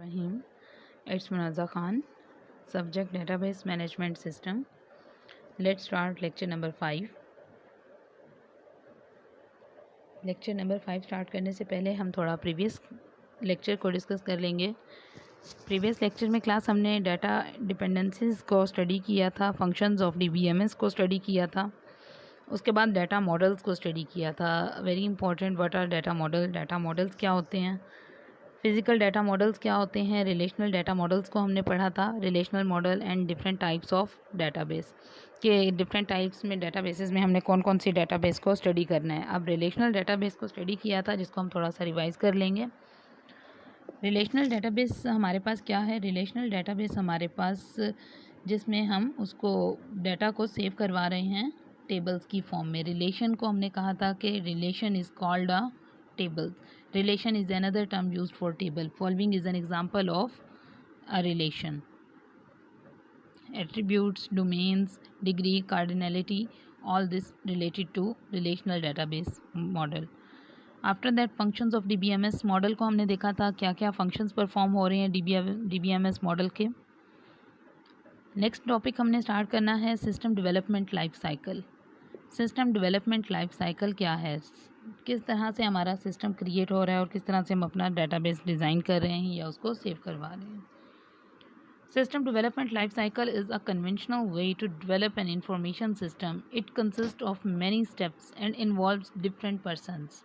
Bismillahirrahmanirrahim. It's Munaza Khan. Subject Database Management System. Let's start lecture number 5. Lecture number 5 start करने से पहले हम थोड़ा प्रीवियस लेक्चर को डिस्कस कर लेंगे। प्रीवियस लेक्चर में क्लास हमने डाटा डिपेंडेंसीज को स्टडी किया था, फंक्शंस ऑफ डीबीएमएस को स्टडी किया था, उसके बाद डाटा मॉडल्स को स्टडी किया था। Very important, what are data models क्या होते हैं, फिजिकल डाटा मॉडल्स क्या होते हैं, रिलेशनल डाटा मॉडल्स को हमने पढ़ा था, relational model and different types of database के डिफरेंट टाइप्स में डाटाबेसेस में हमने कौन कौन सी डाटाबेस को स्टडी करना है। अब रिलेशनल डाटाबेस को स्टडी किया था, जिसको हम थोड़ा सा रिवाइज कर लेंगे। रिलेशनल डाटाबेस हमारे पास क्या है? रिलेशनल डाटाबेस हमारे पास जिसमें हम उसको डाटा को सेव करवा रहे हैं टेबल्स की फॉर्म में। रिलेशन को हमने कहा था कि relation is called a table. Relation is another term used for table. Following is an example of a relation. Attributes, domains, degree, cardinality, all this related to relational database model. After that, functions of DBMS model को हमने देखा था क्या क्या functions perform हो रहे हैं DBMS model के। नेक्स्ट टॉपिक हमने स्टार्ट करना है system development life cycle. System development life cycle क्या है, किस तरह से हमारा सिस्टम क्रिएट हो रहा है और किस तरह से हम अपना डेटाबेस डिज़ाइन कर रहे हैं या उसको सेव करवा रहे हैं। System development life cycle is a conventional way to develop an information system. It consist of many steps and involves different persons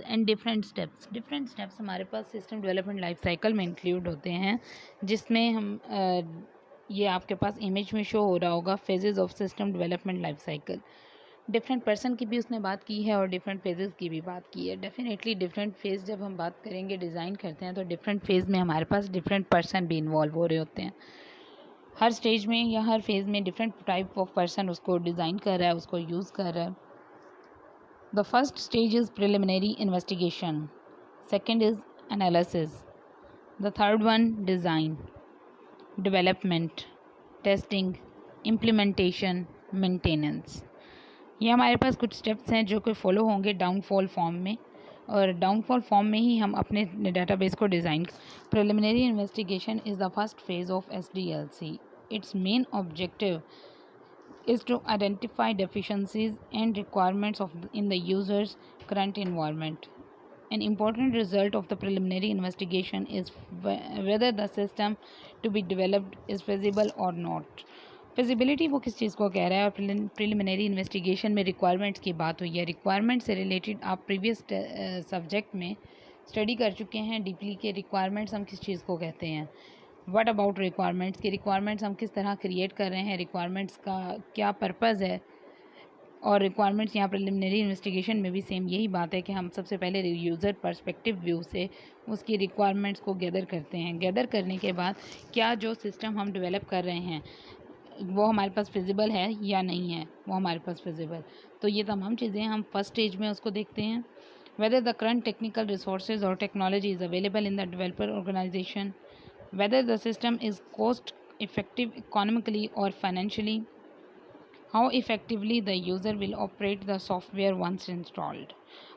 and different steps हमारे पास सिस्टम डेवलपमेंट लाइफ साइकिल में इंक्लूड होते हैं, जिसमें हम ये आपके पास इमेज में शो हो रहा होगा phases of system development life cycle. Different person की भी उसने बात की है और डिफरेंट फेजेस की भी बात की है। डेफिनेटली डिफरेंट फेज़ जब हम बात करेंगे, डिज़ाइन करते हैं, तो डिफरेंट फेज़ में हमारे पास डिफरेंट पर्सन भी इन्वॉल्व हो रहे होते हैं। हर स्टेज में या हर फेज़ में डिफरेंट टाइप ऑफ पर्सन उसको डिज़ाइन कर रहा है, उसको यूज़ कर रहा है। The first stage is preliminary investigation, second is analysis, the third one design, development, testing, implementation, maintenance. ये हमारे पास कुछ स्टेप्स हैं जो कि फॉलो होंगे डाउनफॉल फॉर्म में, और डाउनफॉल फॉर्म में ही हम अपने डेटाबेस को design. Preliminary investigation is the first phase of SDLC. It's main objective is to identify deficiencies and requirements in the user's current environment. An important result of the preliminary investigation is whether the system to be developed is feasible or not. Feasibility वो किस चीज़ को कह रहा है, और preliminary investigation में requirements की बात हुई है। रिक्वायरमेंट से रिलेटेड आप प्रीवियस सब्जेक्ट में स्टडी कर चुके हैं डीपली के रिक्वायरमेंट्स हम किस चीज़ को कहते हैं। व्हाट अबाउट रिक्वायरमेंट्स, की रिक्वायरमेंट्स हम किस तरह क्रिएट कर रहे हैं, रिक्वायरमेंट्स का क्या पर्पज़ है। और रिक्वायरमेंट्स यहाँ प्रिलिमिनरी इन्वेस्टिगेशन में भी सेम यही बात है कि हम सबसे पहले यूज़र पर्सपेक्टिव व्यू से उसकी रिक्वायरमेंट्स को गैदर करते हैं। गैदर करने के बाद क्या जो सिस्टम हम डेवलप कर रहे हैं वो हमारे पास फिजिबल है या नहीं है, वो हमारे पास फिजिबल। तो ये तमाम चीज़ें हम फर्स्ट स्टेज में उसको देखते हैं। Whether the current technical resources or technology is available in the developer organization, whether the system is cost effective economically or financially, how effectively the user will operate the software once installed.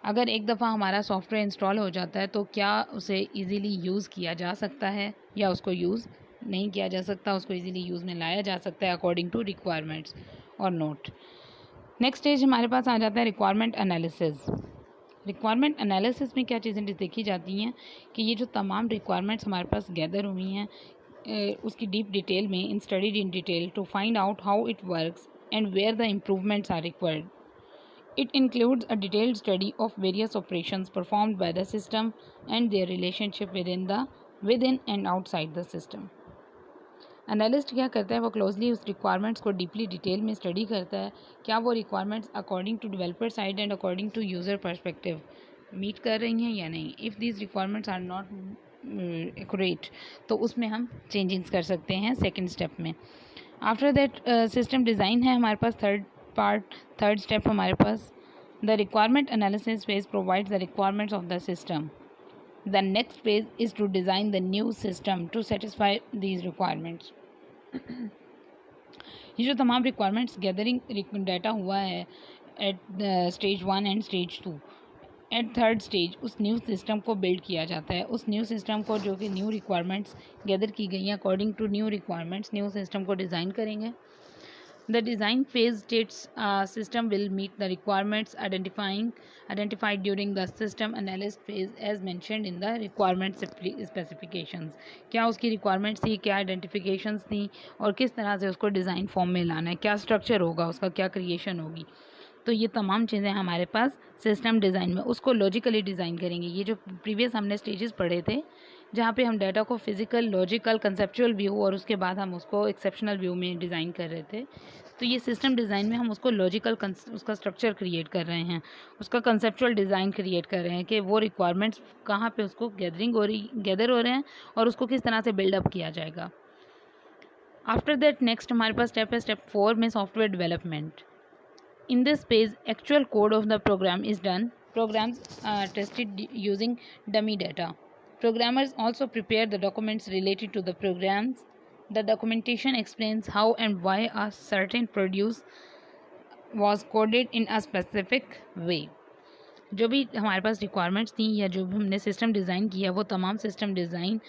अगर एक दफ़ा हमारा software install हो जाता है तो क्या उसे इजीली यूज़ किया जा सकता है या उसको यूज़ नहीं किया जा सकता, उसको इजीली यूज़ में लाया जा सकता है अकॉर्डिंग टू रिक्वायरमेंट्स और नोट। नेक्स्ट स्टेज हमारे पास आ जाता है रिक्वायरमेंट एनालिसिस। रिक्वायरमेंट एनालिसिस में क्या चीज़ें देखी जाती हैं कि ये जो तमाम रिक्वायरमेंट्स हमारे पास गैदर हुई हैं उसकी डीप डिटेल में in studied in detail to find out how it works and where the improvements are required. It includes a detailed study of various operations performed by the system and their relationship within and outside the system. Analyst क्या करता है, वो closely उस requirements को deeply detail में study करता है, क्या वो requirements according to developer side and according to user perspective meet कर रही हैं या नहीं। If these requirements are not accurate तो उसमें हम चेंजिंग्स कर सकते हैं सेकेंड स्टेप में। आफ्टर दैट सिस्टम डिज़ाइन है हमारे पास थर्ड स्टेप हमारे पास। The requirement analysis phase provides the requirements of the system. The next phase is to design the new system to satisfy these requirements. ये जो तमाम requirements gathering data हुआ है at stage 1 and stage 2, at third stage उस new system को build किया जाता है। उस न्यू सिस्टम को, जो कि न्यू रिक्वायरमेंट्स गैदर की गई हैं according to new requirements, new system को डिज़ाइन करेंगे। The design phase states system will meet the requirements identified during the system analysis phase as mentioned in the requirement specifications। क्या उसकी requirements थी, क्या identifications थी और किस तरह से उसको डिज़ाइन फॉर्म में लाना है, क्या स्ट्रक्चर होगा उसका, क्या क्रिएशन होगी। तो ये तमाम चीज़ें हमारे पास सिस्टम डिज़ाइन में, उसको लॉजिकली डिज़ाइन करेंगे। ये जो प्रीवियस हमने स्टेजेस पढ़े थे जहाँ पे हम डाटा को फिजिकल, लॉजिकल, कंसेप्चुअल व्यू और उसके बाद हम उसको एक्सेप्शनल व्यू में डिज़ाइन कर रहे थे, तो ये सिस्टम डिज़ाइन में हम उसको लॉजिकल उसका स्ट्रक्चर क्रिएट कर रहे हैं, उसका कंसेप्चुअल डिज़ाइन क्रिएट कर रहे हैं कि वो रिक्वायरमेंट्स कहाँ पे उसको गैदर हो रहे हैं और उसको किस तरह से बिल्डअप किया जाएगा। आफ्टर दैट नेक्स्ट हमारे पास स्टेप है स्टेप 4 में software development. In this phase, actual code of the program is done. Programs are tested using dummy data. Programmers also prepare the documents related to the programs. The documentation explains how and why a certain produce was coded in a specific way. जो भी हमारे पास requirements थी या जो भी हमने system design किया, वो तमाम सिस्टम डिज़ाइन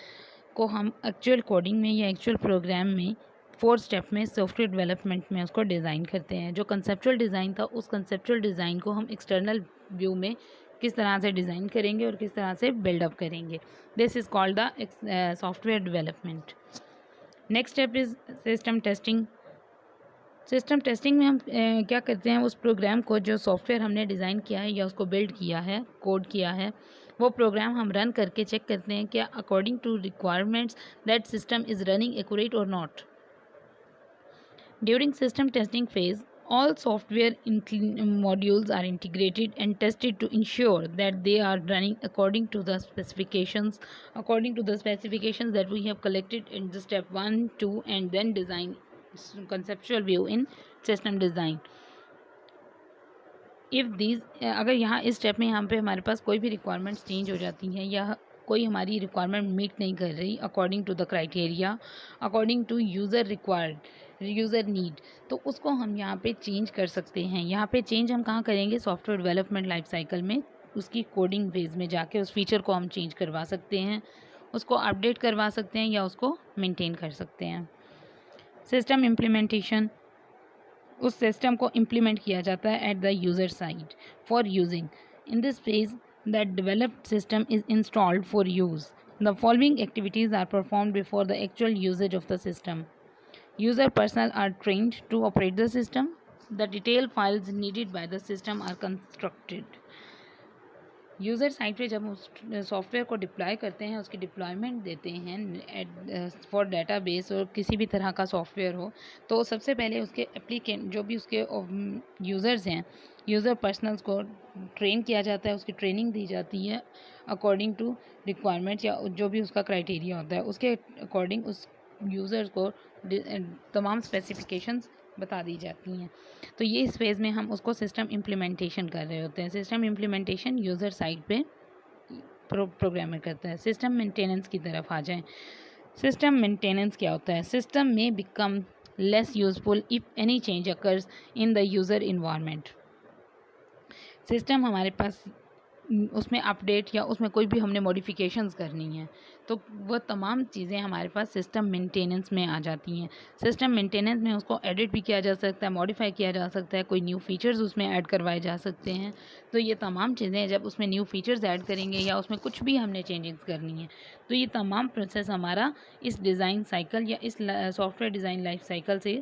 को हम एक्चुअल कोडिंग में या एक्चुअल प्रोग्राम में 4 स्टेप में सॉफ्टवेयर डेवलपमेंट में उसको डिज़ाइन करते हैं। जो कंसेप्चुअल डिज़ाइन था, उस कंसेप्चुअल डिज़ाइन को हम एक्सटर्नल व्यू में किस तरह से डिज़ाइन करेंगे और किस तरह से बिल्डअप करेंगे। This is called the software development. Next step is system testing. System testing में हम क्या करते हैं, उस प्रोग्राम को, जो सॉफ्टवेयर हमने डिज़ाइन किया है या उसको बिल्ड किया है, कोड किया है, वो प्रोग्राम हम रन करके चेक करते हैं क्या according to requirements that system is running accurate और not. During system testing phase, all software modules are integrated and tested to ensure that they are running according to the specifications that we have collected in the step 1, 2 and then design conceptual view in system design. If these अगर यहाँ इस step में यहाँ पे हमारे पास कोई भी requirements change हो जाती हैं या कोई हमारी रिक्वायरमेंट मीट नहीं कर रही according to the criteria, according to user need, तो उसको हम यहाँ पे चेंज कर सकते हैं। यहाँ पे चेंज हम कहाँ करेंगे, सॉफ्टवेयर डेवलपमेंट लाइफ साइकिल में, उसकी कोडिंग फेज में जाके उस फीचर को हम चेंज करवा सकते हैं, उसको अपडेट करवा सकते हैं या उसको मेंटेन कर सकते हैं। सिस्टम इम्प्लीमेंटेशन, उस सिस्टम को इम्प्लीमेंट किया जाता है at the user side for using. In this phase the developed system is installed for use. The following activities are performed before the actual usage of the system. User personnel are trained to operate the system. The detailed files needed by the system are constructed. User site पे जब उस software को deploy करते हैं, उसकी deployment देते हैं for database और किसी भी तरह का सॉफ्टवेयर हो, तो सबसे पहले उसके एप्लीकेंट, जो भी उसके यूज़र्स हैं, यूज़र पर्सनल्स को ट्रेन किया जाता है, उसकी ट्रेनिंग दी जाती है अकॉर्डिंग टू रिक्वायरमेंट्स या जो भी उसका क्राइटेरिया होता है, उसके अकॉर्डिंग उस यूज़र्स को तमाम स्पेसिफिकेशंस बता दी जाती हैं। तो ये इस फेज़ में हम उसको सिस्टम इम्प्लीमेंटेशन कर रहे होते हैं। सिस्टम इम्प्लीमेंटेशन यूज़र साइड पे प्रोग्रामर करता है। सिस्टम मेंटेनेंस की तरफ आ जाएं। सिस्टम मेंटेनेंस क्या होता है? सिस्टम में become less useful if any change occurs in the user environment. System हमारे पास उसमें अपडेट या उसमें कोई भी हमने मॉडिफिकेशंस करनी है, तो वह तमाम चीज़ें हमारे पास सिस्टम मेंटेनेंस में आ जाती हैं। सिस्टम मेंटेनेंस में उसको एडिट भी किया जा सकता है, मॉडिफाई किया जा सकता है, कोई न्यू फीचर्स उसमें ऐड करवाए जा सकते हैं। तो ये तमाम चीज़ें जब उसमें न्यू फीचर्स ऐड करेंगे या उसमें कुछ भी हमने चेंजेस करनी है, तो ये तमाम प्रोसेस हमारा इस डिज़ाइन साइकिल या इस सॉफ्टवेयर डिज़ाइन लाइफ साइकिल से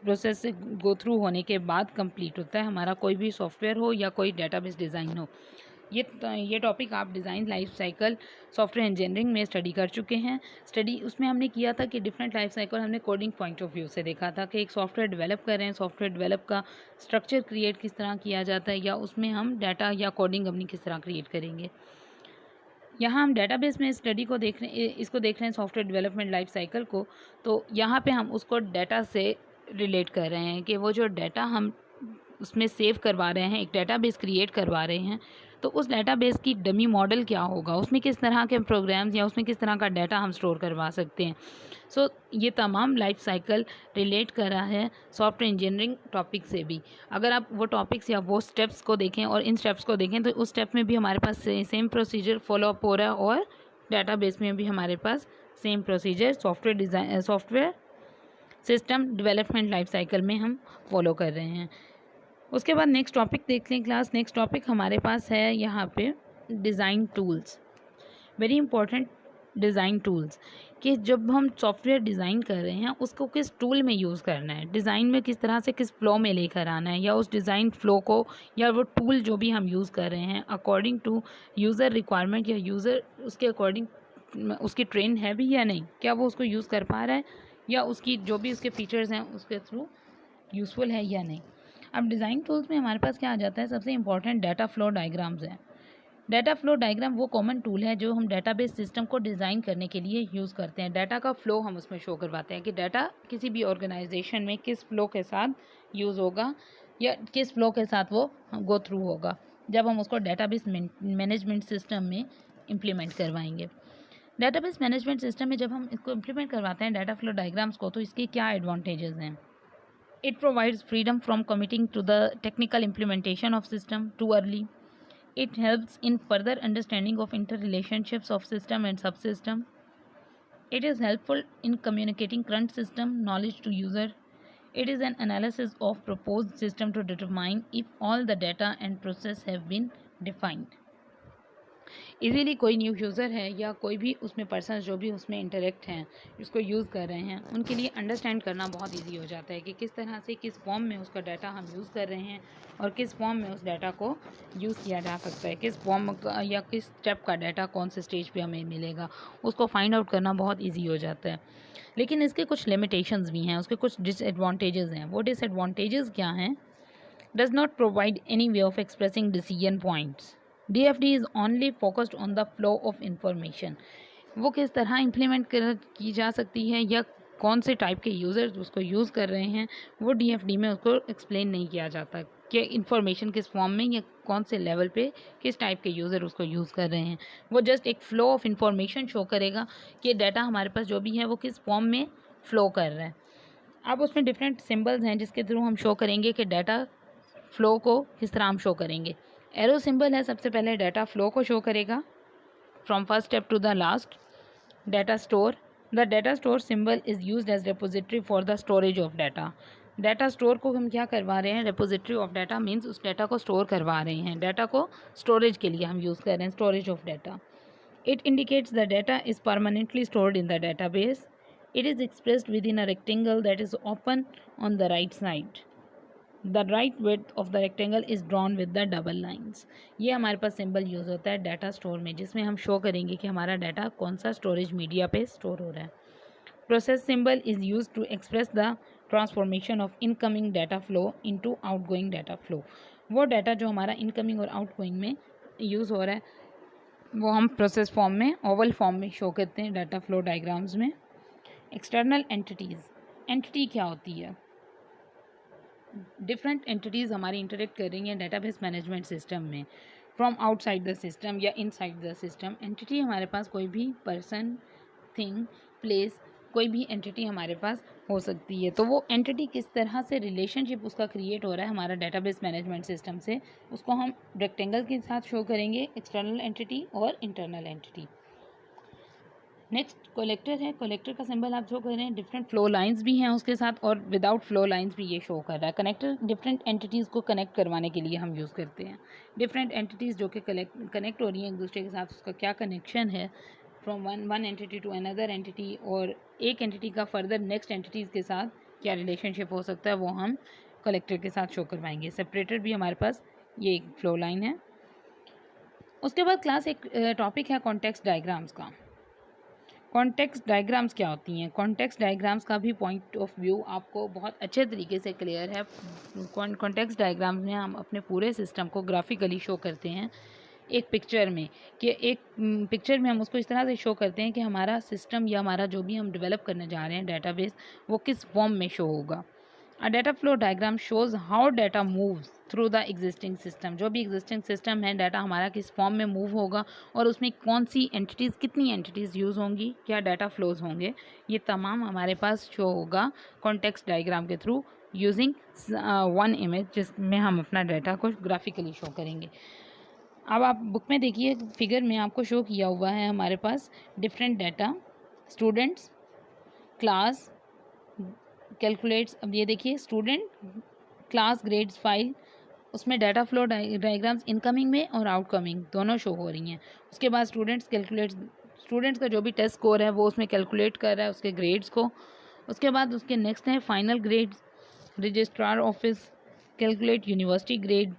प्रोसेस से गो थ्रू होने के बाद कंप्लीट होता है, हमारा कोई भी सॉफ्टवेयर हो या कोई डेटाबेस डिज़ाइन हो। ये टॉपिक आप design life cycle software engineering में स्टडी कर चुके हैं। स्टडी उसमें हमने किया था कि डिफरेंट लाइफ साइकिल हमने कोडिंग पॉइंट ऑफ व्यू से देखा था कि एक सॉफ्टवेयर डेवलप कर रहे हैं, सॉफ्टवेयर डेवलप का स्ट्रक्चर क्रिएट किस तरह किया जाता है या उसमें हम डाटा या कोडिंग अपनी किस तरह क्रिएट करेंगे। यहाँ हम डेटाबेस में स्टडी को देख रहे हैं, इसको देख रहे हैं सॉफ्टवेयर डेवलपमेंट लाइफ साइकिल को, तो यहाँ पे हम उसको डाटा से रिलेट कर रहे हैं कि वो जो डाटा हम उसमें सेव करवा रहे हैं, एक डेटाबेस क्रिएट करवा रहे हैं, तो उस डेटाबेस की डमी मॉडल क्या होगा, उसमें किस तरह के प्रोग्राम्स या उसमें किस तरह का डाटा हम स्टोर करवा सकते हैं। सो ये तमाम लाइफ साइकिल रिलेट करा है सॉफ्टवेयर इंजीनियरिंग टॉपिक से भी। अगर आप वो टॉपिक्स या वो स्टेप्स को देखें और इन स्टेप्स को देखें तो उस स्टेप में भी हमारे पास सेम प्रोसीजर फॉलो अप हो रहा है और डेटाबेस में भी हमारे पास same procedure software system development life cycle में हम फॉलो कर रहे हैं। उसके बाद नेक्स्ट टॉपिक देख लें क्लास। नेक्स्ट टॉपिक हमारे पास है यहाँ पे design tools. Very important design tools, कि जब हम सॉफ्टवेयर डिज़ाइन कर रहे हैं उसको किस टूल में यूज़ करना है, डिज़ाइन में किस तरह से किस फ्लो में लेकर आना है, या उस डिज़ाइन फ्लो को या वो टूल जो भी हम यूज़ कर रहे हैं अकॉर्डिंग टू यूज़र रिक्वायरमेंट या यूज़र उसके अकॉर्डिंग उसकी ट्रेन है भी या नहीं, क्या वो उसको यूज़ कर पा रहा है या उसकी जो भी उसके फीचर्स हैं उसके थ्रू यूज़फुल है या नहीं। अब डिज़ाइन टूल्स में हमारे पास क्या आ जाता है, सबसे इंपॉर्टेंट डाटा फ्लो डायग्राम्स है। डाटा फ्लो डायग्राम वो कॉमन टूल है जो हम डेटाबेस सिस्टम को डिज़ाइन करने के लिए यूज़ करते हैं। डाटा का फ्लो हम उसमें शो करवाते हैं कि डाटा किसी भी ऑर्गेनाइजेशन में किस फ्लो के साथ यूज़ होगा या किस फ्लो के साथ वो गो थ्रू होगा जब हम उसको डेटाबेस मैनेजमेंट सिस्टम में इम्प्लीमेंट करवाएंगे। डेटाबेस मैनेजमेंट सिस्टम में जब हम इसको इम्प्लीमेंट करवाते हैं डाटा फ्लो डायग्राम्स को, तो इसके क्या एडवांटेजेस हैं। It provides freedom from committing to the technical implementation of system too early. It helps in further understanding of interrelationships of system and subsystem. It is helpful in communicating current system knowledge to user. It is an analysis of proposed system to determine if all the data and process have been defined. Easily कोई new user है या कोई भी उसमें person जो भी उसमें interact हैं उसको यूज़ कर रहे हैं उनके लिए अंडरस्टैंड करना बहुत इजी हो जाता है कि किस तरह से किस फॉर्म में उसका डाटा हम यूज़ कर रहे हैं और किस फॉर्म में उस डाटा को यूज़ किया जा सकता है, किस फॉर्म का या किस स्टेप का डाटा कौन से स्टेज पे हमें मिलेगा, उसको फाइंड आउट करना बहुत ईजी हो जाता है। लेकिन इसके कुछ लिमिटेशंस भी हैं, उसके कुछ डिसएडवांटेजेस हैं। वो डिसएडवांटेजेस क्या हैं? Does not provide any way of expressing decision points. DFD is only focused on the flow of information. वो किस तरह इम्प्लीमेंट की जा सकती है या कौन से टाइप के यूज़र्स उसको यूज़ कर रहे हैं वो DFD में उसको एक्सप्लेन नहीं किया जाता कि इन्फॉर्मेशन किस फॉर्म में या कौन से लेवल पे किस टाइप के यूज़र उसको यूज़ कर रहे हैं। वो जस्ट एक फ़्लो ऑफ इंफॉर्मेशन शो करेगा कि डाटा हमारे पास जो भी है वो किस फॉर्म में फ़्लो कर रहा है। अब उसमें डिफरेंट सिम्बल्स हैं जिसके थ्रू हम शो करेंगे कि डाटा फ़्लो को किस तरह हम शो करेंगे। एरो सिंबल है, सबसे पहले डाटा फ्लो को शो करेगा from first step to the last. Data store, the data store symbol is used as repository for the storage of data. Data store को हम क्या करवा रहे हैं, रिपोजिटरी ऑफ डाटा मीन्स उस डाटा को स्टोर करवा रहे हैं, डाटा को स्टोरेज के लिए हम यूज़ कर रहे हैं, storage of data. It indicates the data is permanently stored in the database. It is expressed with in a rectangle that is open on the right side. The right width of the rectangle is drawn with the double lines. ये हमारे पास symbol use होता है data store में जिसमें हम show करेंगे कि हमारा डाटा कौन सा स्टोरेज मीडिया पे स्टोर हो रहा है। Process symbol is use to express the transformation of incoming data flow into outgoing data flow. वो डाटा जो हमारा इनकमिंग और आउटगोइंग में यूज़ हो रहा है वो हम प्रोसेस फॉर्म में ओवल फॉर्म में शो करते हैं डाटा फ्लो डायग्राम्स में। एक्सटर्नल एंटिटीज़, एंटिटी क्या होती है? डिफरेंट एंटिटीज़ हमारी इंटरेक्ट कर रही हैं डेटाबेस मैनेजमेंट सिस्टम में फ्रॉम आउटसाइड द सिस्टम या इनसाइड द सिस्टम। एंटिटी हमारे पास कोई भी पर्सन, थिंग, प्लेस, कोई भी एंटिटी हमारे पास हो सकती है। तो वो एंटिटी किस तरह से रिलेशनशिप उसका क्रिएट हो रहा है हमारा डेटाबेस मैनेजमेंट सिस्टम से, उसको हम रेक्टेंगल के साथ शो करेंगे, एक्सटर्नल एंटिटी और इंटरनल एंटिटी। नेक्स्ट कलेक्टर है, कलेक्टर का सिंबल आप शो कर रहे हैं, डिफरेंट फ्लो लाइंस भी हैं उसके साथ और विदाउट फ्लो लाइंस भी ये शो कर रहा है। कनेक्टर डिफरेंट एंटिटीज़ को कनेक्ट करवाने के लिए हम यूज़ करते हैं। डिफरेंट एंटिटीज़ जो कि कनेक्ट हो रही हैं एक दूसरे के साथ, उसका क्या कनेक्शन है from one entity to another entity, और एक एंटिटी का फर्दर नेक्स्ट एंटिटीज़ के साथ क्या रिलेशनशिप हो सकता है वो हम कलेक्टर के साथ शो करवाएंगे। सेपरेटर भी हमारे पास ये एक फ्लो लाइन है। उसके बाद क्लास एक टॉपिक है कॉन्टेक्स्ट डायग्राम्स का। कॉन्टेक्स्ट डायग्राम्स क्या होती हैं? कॉन्टेक्स्ट डायग्राम्स का भी पॉइंट ऑफ व्यू आपको बहुत अच्छे तरीके से क्लियर है। कॉन्टेक्स्ट डायग्राम्स में हम अपने पूरे सिस्टम को ग्राफिकली शो करते हैं एक पिक्चर में, कि एक पिक्चर में हम उसको इस तरह से शो करते हैं कि हमारा सिस्टम या हमारा जो भी हम डेवलप करने जा रहे हैं डेटाबेस वो किस फॉर्म में शो होगा। अ data flow diagram shows how data moves through the existing system. जो भी एग्जिस्टिंग सिस्टम है, डाटा हमारा किस फॉर्म में मूव होगा और उसमें कौन सी एंटिटीज़, कितनी एंटिटीज़ यूज़ होंगी, क्या डाटा फ्लोज होंगे, ये तमाम हमारे पास शो होगा कॉन्टेक्स्ट डायग्राम के थ्रू यूजिंग वन इमेज, जिसमें हम अपना डाटा को ग्राफिकली शो करेंगे। अब आप बुक में देखिए, फिगर में आपको शो किया हुआ है हमारे पास different data, students, class, calculates. अब ये देखिए स्टूडेंट, क्लास, ग्रेड्स, फाइल, उसमें डाटा फ्लो डायग्राम्स इनकमिंग में और आउटकमिंग दोनों शो हो रही हैं। उसके बाद स्टूडेंट्स कैलकुलेट्स, स्टूडेंट्स का जो भी टेस्ट स्कोर है वो उसमें कैलकुलेट कर रहा है उसके ग्रेड्स को। उसके बाद उसके नेक्स्ट है final grades, registrar office calculate university grade,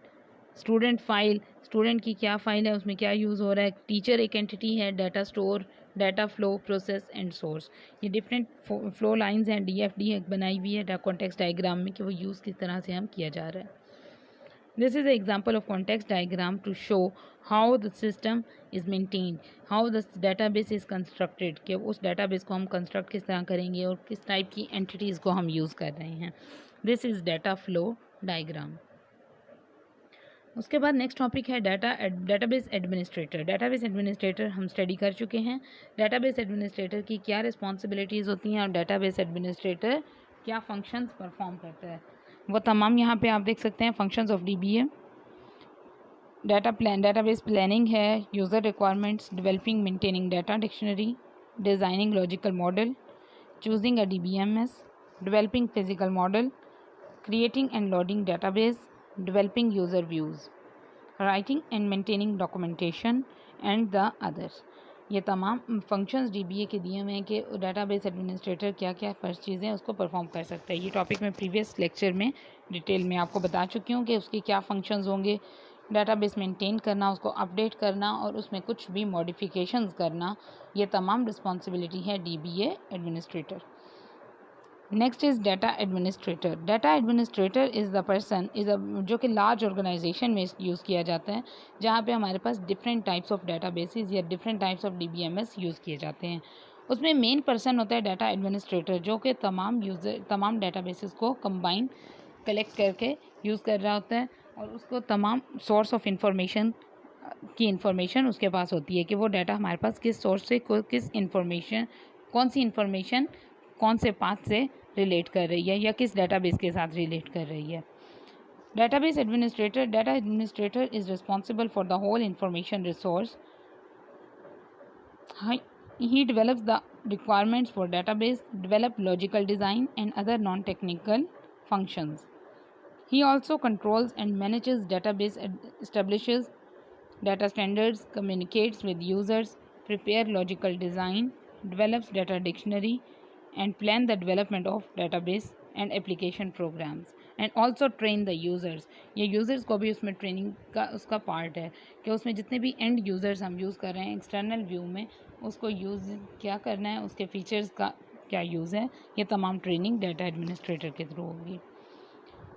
student file, student की क्या फ़ाइल है, उसमें क्या यूज़ हो रहा है, टीचर एक एंटिटी है, data store, data flow, process and source. ये डिफरेंट फ्लो लाइंस हैं, DFD बनाई हुई है कॉन्टेक्स्ट डायग्राम में कि वो यूज़ किस तरह से हम किया जा रहा है। This is example of context diagram to show how the system is maintained, how the database is constructed, कि उस डाटाबेस को हम कंस्ट्रक्ट किस तरह करेंगे और किस टाइप की एंटिटीज़ को हम यूज़ कर रहे हैं। This is data flow diagram. उसके बाद नेक्स्ट टॉपिक है डाटाबेस एडमिनिस्ट्रेटर। डाटाबेस एडमिनिस्ट्रेटर हम स्टडी कर चुके हैं। डाटाबेस एडमिनिस्ट्रेटर की क्या रिस्पॉन्सिबिलिटीज़ होती हैं और डाटाबेस एडमिनिस्ट्रेटर क्या फंक्शंस परफॉर्म करता है, वो तमाम यहाँ पे आप देख सकते हैं। Functions of DBA, database planning है, user requirements, developing maintaining data dictionary, designing logical model, choosing a DBMS, developing physical model, creating and loading database, developing user views, writing and maintaining documentation and the others। ये तमाम functions DBA के दिए हुए हैं कि database administrator क्या क्या first चीज़ें उसको परफॉर्म कर सकता है। ये टॉपिक मैं प्रीवियस लेक्चर में डिटेल में आपको बता चुकी हूँ कि उसके क्या फंक्शंस होंगे। डाटाबेस मेंटेन करना, उसको अपडेट करना और उसमें कुछ भी मॉडिफिकेशंस करना, ये तमाम रिस्पॉन्सिबिलिटी है DBA administrator. Next is data administrator. Data administrator is the person जो कि लार्ज ऑर्गेनाइजेशन में यूज़ किया जाता है, जहाँ पे हमारे पास डिफरेंट टाइप्स ऑफ डाटाबेसेस या different types of DBMS use किए जाते हैं। उसमें मेन पर्सन होता है डाटा एडमिनिस्ट्रेटर, जो कि तमाम डाटाबेसेस को कंबाइन कलेक्ट करके यूज़ कर रहा होता है और उसको तमाम सोर्स ऑफ इंफॉर्मेशन की इंफॉर्मेशन उसके पास होती है कि वो डाटा हमारे पास किस सोर्स से किस इंफॉर्मेशन, कौन सी इंफॉर्मेशन कौन से पाथ से रिलेट कर रही है या किस डाटाबेस के साथ रिलेट कर रही है। Database administrator, data administrator is responsible for the whole information resource. He develops the requirements for database, develop logical design and other non-technical functions. He also controls and manages database, establishes data standards, communicates with users, prepare logical design, develops data dictionary and plan the development of database and application programs and also train the users। ये users को भी उसमें training का उसका part है कि उसमें जितने भी एंड यूज़र्स हम यूज़ कर रहे हैं एक्सटर्नल व्यू में, उसको यूज़ क्या करना है, उसके फीचर्स का क्या यूज़ है, ये तमाम ट्रेनिंग डाटा एडमिनिस्ट्रेटर के थ्रू होगी।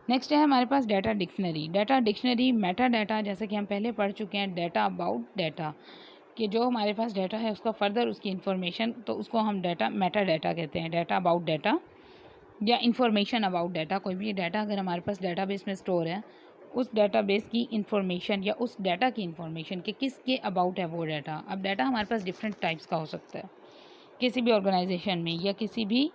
नेक्स्ट है हमारे पास data dictionary. Data dictionary meta data, जैसे कि हम पहले पढ़ चुके हैं, डाटा अबाउट डाटा, कि जो हमारे पास डाटा है उसका फर्दर उसकी इन्फॉर्मेशन, तो उसको हम डाटा मेटा डाटा कहते हैं। डाटा अबाउट डाटा या इंफॉर्मेशन अबाउट डाटा, कोई भी डाटा अगर हमारे पास डाटाबेस में स्टोर है, उस डाटाबेस की इंफॉर्मेशन या उस डाटा की इंफॉर्मेशन कि किसके अबाउट है वो डाटा। अब डाटा हमारे पास डिफरेंट टाइप्स का हो सकता है किसी भी ऑर्गेनाइजेशन में या किसी भी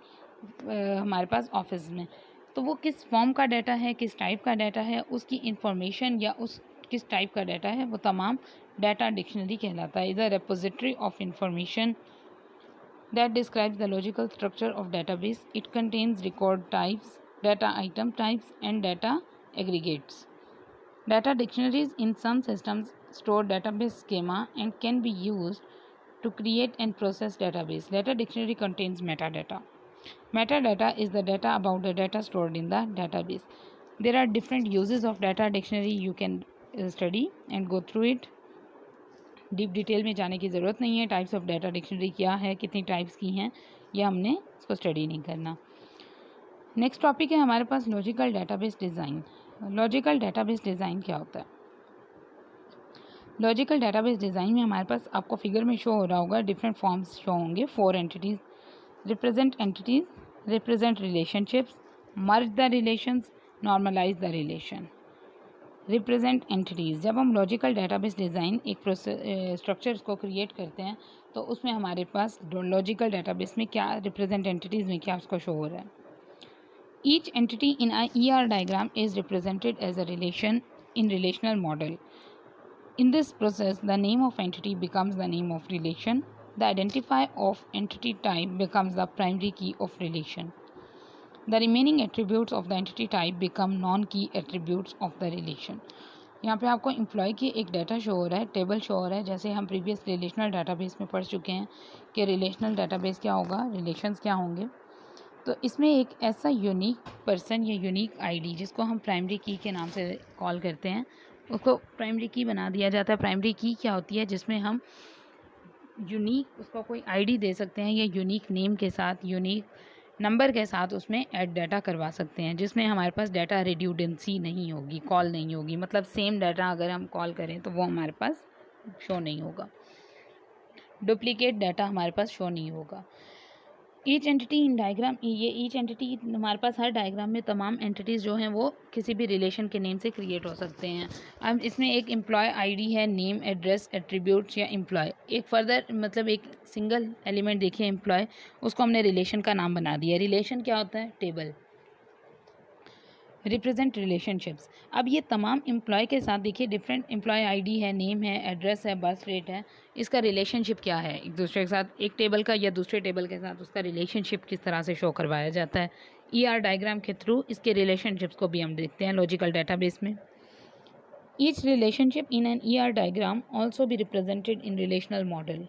हमारे पास ऑफिस में, तो वो किस फॉर्म का डाटा है, किस टाइप का डाटा है, उसकी इंफॉर्मेशन या उस किस टाइप का डाटा है, वो तमाम डाटा डिक्शनरी कहलाता है। Is a repository of information that describes the logical structure of database. It contains record types, data item types and data aggregates. Data dictionaries in some systems store database schema and can be used to create and process database. Data dictionary contains metadata. Metadata is the data about the data stored in the database. There are different uses of data dictionary. You can study and go through it. Deep detail में जाने की ज़रूरत नहीं है। Types of data dictionary क्या है, कितनी types की हैं, यह हमने इसको स्टडी नहीं करना। नेक्स्ट टॉपिक है हमारे पास logical database design. Logical database design क्या होता है? लॉजिकल डाटाबेस डिज़ाइन में हमारे पास आपको फिगर में शो हो रहा होगा, डिफरेंट फॉर्म्स शो होंगे। 4 entities, represent relationships, merge the relations, normalize the relation, represent entities. जब हम लॉजिकल डेटाबेस डिज़ाइन एक स्ट्रक्चर्स को क्रिएट करते हैं तो उसमें हमारे पास लॉजिकल डेटाबेस में क्या रिप्रेजेंट एंटिटीज़ में क्या उसको शो हो रहा है। Each entity in a ER diagram is represented as a relation in relational model. In this process, the name of entity becomes the name of relation. The identifier of entity type becomes the primary key of relation. The remaining attributes of the entity type become non-key attributes of the relation. यहाँ पे आपको employ की एक data show हो रहा है, table show हो रहा है, जैसे हम प्रीवियस रिलेशनल डाटाबेस में पढ़ चुके हैं कि रिलेशनल डाटाबेस क्या होगा, रिलेशंस क्या होंगे। तो इसमें एक ऐसा यूनिक पर्सन या यूनिक आईडी जिसको हम प्राइमरी की के नाम से कॉल करते हैं, उसको प्राइमरी की बना दिया जाता है। प्राइमरी की क्या होती है, जिसमें हम यूनिक उसको कोई आईडी दे सकते हैं या यूनिक नेम के साथ, यूनिक नंबर के साथ उसमें ऐड डाटा करवा सकते हैं, जिसमें हमारे पास डाटा रिड्यूडेंसी नहीं होगी, कॉल नहीं होगी। मतलब सेम डाटा अगर हम कॉल करें तो वो हमारे पास शो नहीं होगा, डुप्लीकेट डाटा हमारे पास शो नहीं होगा। ईच एंटिटी इन डायग्राम, ये ईच एंटिटी हमारे पास हर डायग्राम में तमाम एंटिटीज़ जो हैं वो किसी भी रिलेशन के नेम से क्रिएट हो सकते हैं। अब इसमें एक एम्प्लॉय आईडी है, नेम, एड्रेस, एट्रीब्यूट्स या एम्प्लॉय। एक फर्दर मतलब एक सिंगल एलिमेंट देखिए एम्प्लॉय, उसको हमने रिलेशन का नाम बना दिया। रिलेशन क्या होता है, टेबल। रिप्रेजेंट रिलेशनशिप्स, अब ये तमाम एम्प्लॉय के साथ देखिए डिफरेंट एम्प्लॉय आईडी है, नेम है, एड्रेस है, बर्थ रेट है, इसका रिलेशनशिप क्या है एक दूसरे के साथ, एक टेबल का या दूसरे टेबल के साथ उसका रिलेशनशिप किस तरह से शो करवाया जाता है। ER डायग्राम के थ्रू इसके रिलेशनशिप्स को भी हम देखते हैं लॉजिकल डेटाबेस में। Each relationship in an ER diagram also be represented in relational model.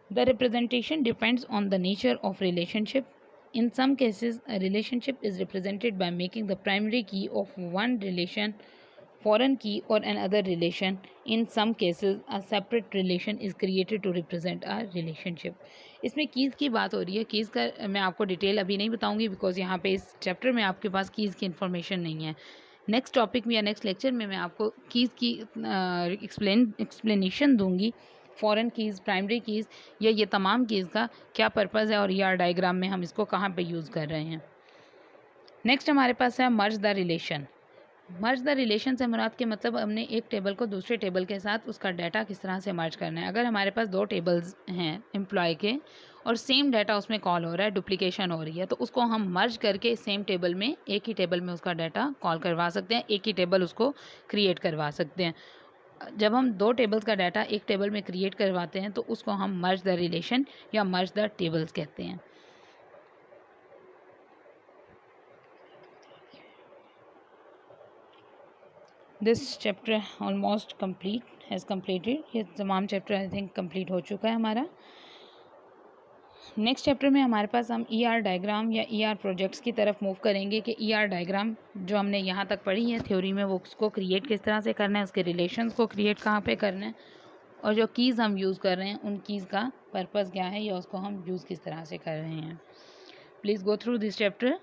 The representation depends on the nature of relationship. In some cases, a relationship is represented by making the primary key of one relation foreign key or another relation. In some cases, a separate relation is created to represent a relationship. इसमें keys की बात हो रही है। Keys का मैं आपको detail अभी नहीं बताऊंगी बिकॉज यहाँ पे इस चैप्टर में आपके पास कीज़ की इन्फॉर्मेशन नहीं है। नेक्स्ट टॉपिक में या नेक्स्ट लेक्चर में मैं आपको कीज़ की एक्सप्लेनेशन दूंगी, फॉरेन कीज़, प्राइमरी कीज़ या ये तमाम कीज़ का क्या पर्पज़ है और ER डायग्राम में हम इसको कहाँ पे यूज़ कर रहे हैं। नेक्स्ट हमारे पास है merge the relation. Merge the relation से मुराद के मतलब हमने एक टेबल को दूसरे टेबल के साथ उसका डाटा किस तरह से मर्ज करना है। अगर हमारे पास दो टेबल्स हैं एम्प्लॉय के और सेम डाटा उसमें कॉल हो रहा है, डुप्लीकेशन हो रही है, तो उसको हम मर्ज करके सेम टेबल में, एक ही टेबल में उसका डाटा कॉल करवा सकते हैं, एक ही टेबल उसको क्रिएट करवा सकते हैं। जब हम दो टेबल्स का डाटा एक टेबल में क्रिएट करवाते हैं तो उसको हम मर्ज द रिलेशन या मर्ज द टेबल्स कहते हैं। This chapter almost complete has completed, ये तमाम चैप्टर आई थिंक कंप्लीट हो चुका है हमारा। नेक्स्ट चैप्टर में हमारे पास हम ER डायग्राम या ER प्रोजेक्ट्स की तरफ मूव करेंगे कि ER डायग्राम जो हमने यहाँ तक पढ़ी है थ्योरी में वो उसको क्रिएट किस तरह से करना है, उसके रिलेशंस को क्रिएट कहाँ पे करना है, और जो कीज़ हम यूज़ कर रहे हैं उन कीज़ का पर्पज़ क्या है या उसको हम यूज़ किस तरह से कर रहे हैं। Please go through this chapter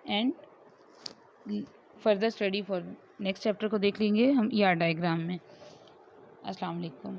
and further study for next chapter को देख लेंगे हम ER डायग्राम में। अस्सलाम वालेकुम।